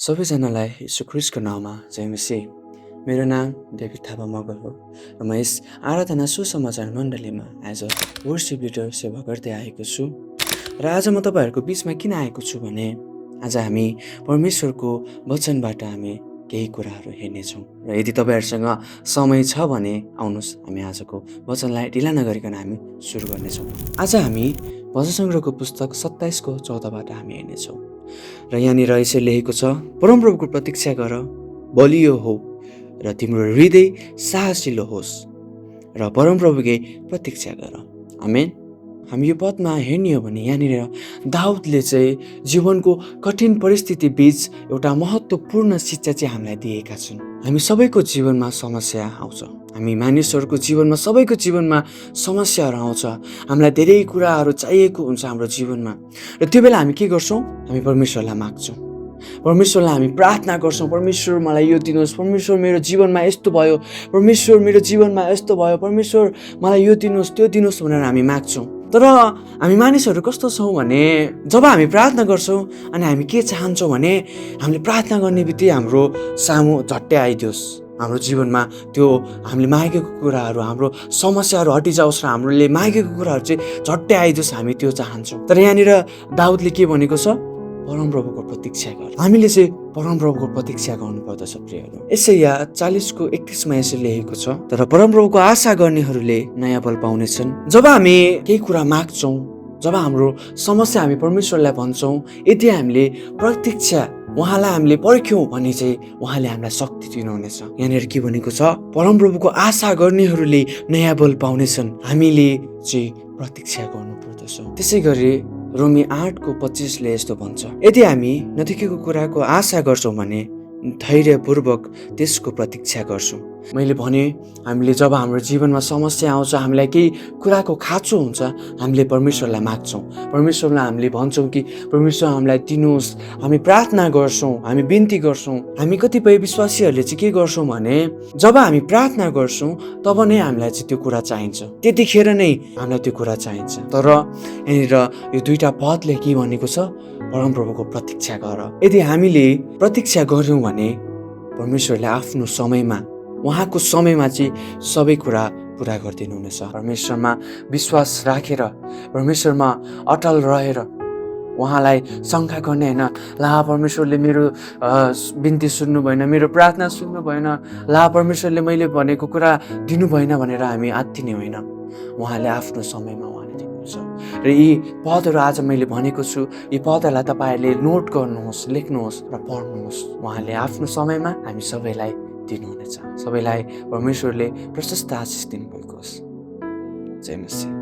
सबैजनालाई यीशु ख्रीष्टको नाउँमा जय मसीह। मेरो नाम डेभिड थापा मगर हो र म यस आराधना सुसमाचार मण्डलीमा एज अ वर्शिप लिडर सेवा गर्दै आएको छु। र आज म तपाईँहरूको बिचमा किन आएको छु भने आज हामी परमेश्वरको वचनबाट हामी केही कुराहरू हेर्नेछौँ। र यदि तपाईँहरूसँग समय छ भने आउनुहोस् हामी आजको वचनलाई ढिला नगरिकन हामी सुरु गर्नेछौँ। आज हामी भजन सङ्ग्रहको पुस्तक 27को 14बाट हामी हेर्नेछौँ। र यहाँनिर यसरी लेखेको छ, परमप्रभुको प्रतीक्षा गर, बलियो हो र तिम्रो हृदय साहसिलो होस् र परमप्रभुकै प्रतीक्षा गर। आमेन। हामी यो पदमा हेर्ने हो भने यहाँनिर दाउदले चाहिँ जीवनको कठिन परिस्थिति बीच एउटा महत्त्वपूर्ण शिक्षा चाहिँ हामीलाई दिएका छन्। हामी सबैको जीवनमा समस्या आउँछ। हामी मानिसहरूको जीवनमा सबैको जीवनमा समस्याहरू आउँछ। हामीलाई धेरै कुराहरू चाहिएको हुन्छ हाम्रो जीवनमा। र त्यो बेला हामी के गर्छौँ? हामी परमेश्वरलाई माग्छौँ। परमेश्वरलाई हामी प्रार्थना गर्छौँ, परमेश्वर मलाई यो दिनुहोस्, परमेश्वर मेरो जीवनमा यस्तो भयो, परमेश्वर मेरो जीवनमा यस्तो भयो, परमेश्वर मलाई यो दिनुहोस्, त्यो दिनुहोस् भनेर हामी माग्छौँ। तर हामी मानिसहरू कस्तो छौँ भने जब हामी प्रार्थना गर्छौँ अनि हामी के चाहन्छौँ भने हामीले प्रार्थना गर्ने बित्तिकै हाम्रो सामु झट्टै आइदियोस्। हाम्रो जीवनमा त्यो हामीले मागेको कुराहरू, हाम्रो समस्याहरू हटिजाओस् र हामीले मागेको कुराहरू चाहिँ झट्टै आइदियोस्, हामी त्यो चाहन्छौँ। तर यहाँनिर दाउदले के भनेको छ? परमप्रभुको प्रतीक्षा गर। हामीले चाहिँ परमप्रभुको प्रतीक्षा गर्नुपर्दछ प्रियहरू। यसैया 40को 31मा यसरी लेखेको छ, तर परमप्रभुको आशा गर्नेहरूले नयाँ बल पाउनेछन्। जब हामी केही कुरा माग्छौँ, जब हाम्रो समस्या हामी परमेश्वरलाई भन्छौँ, यदि हामीले प्रतीक्षा उहाँलाई हामीले पर्ख्यौँ भने चाहिँ उहाँले हामीलाई शक्ति दिनुहुनेछ। यहाँनिर के भनेको छ? परमप्रभुको आशा गर्नेहरूले नयाँ बल पाउनेछन्। हामीले चाहिँ प्रतीक्षा गर्नुपर्दछ। त्यसै गरी रोमी 8को 25ले यस्तो भन्छ, यदि हामी नदेखेको कुराको आशा गर्छौँ भने धैर्यपूर्वक त्यसको प्रतीक्षा गर्छौँ। मैले भने हामीले जब हाम्रो जीवनमा समस्या आउँछ, हामीलाई केही कुराको खाँचो हुन्छ, हामीले परमेश्वरलाई माग्छौँ, परमेश्वरलाई हामीले भन्छौँ कि परमेश्वर हामीलाई दिनुहोस्। हामी प्रार्थना गर्छौँ, हामी बिन्ती गर्छौँ। हामी कतिपय विश्वासीहरूले चाहिँ के गर्छौँ भने जब हामी प्रार्थना गर्छौँ तब नै हामीलाई चाहिँ त्यो कुरा चाहिन्छ, त्यतिखेर नै हामीलाई त्यो कुरा चाहिन्छ। तर यहाँनिर यो दुईटा पदले के भनेको छ? परमप्रभुको प्रतीक्षा गर। यदि हामीले प्रतीक्षा गर्यौँ भने परमेश्वरले आफ्नो समयमा, उहाँको समयमा चाहिँ सबै कुरा पुरा गरिदिनुहुनेछ। परमेश्वरमा विश्वास राखेर, परमेश्वरमा अटल रहेर उहाँलाई शङ्का गर्ने होइन, ला परमेश्वरले मेरो बिन्ती सुन्नु भएन, मेरो प्रार्थना सुन्नु भएन, ला परमेश्वरले मैले भनेको कुरा दिनु भएन भनेर हामी आत्तिने होइन। उहाँले आफ्नो समयमा उहाँले दिनुहुन्छ। र यी पदहरू आज मैले भनेको छु, यी पदहरूलाई तपाईँहरूले नोट गर्नुहोस्, लेख्नुहोस् र पढ्नुहोस्। उहाँले आफ्नो समयमा हामी सबैलाई दिनुहुनेछ। सबैलाई परमेश्वरले प्रशस्त आशिष दिनुभएको होस्। जय मसीह।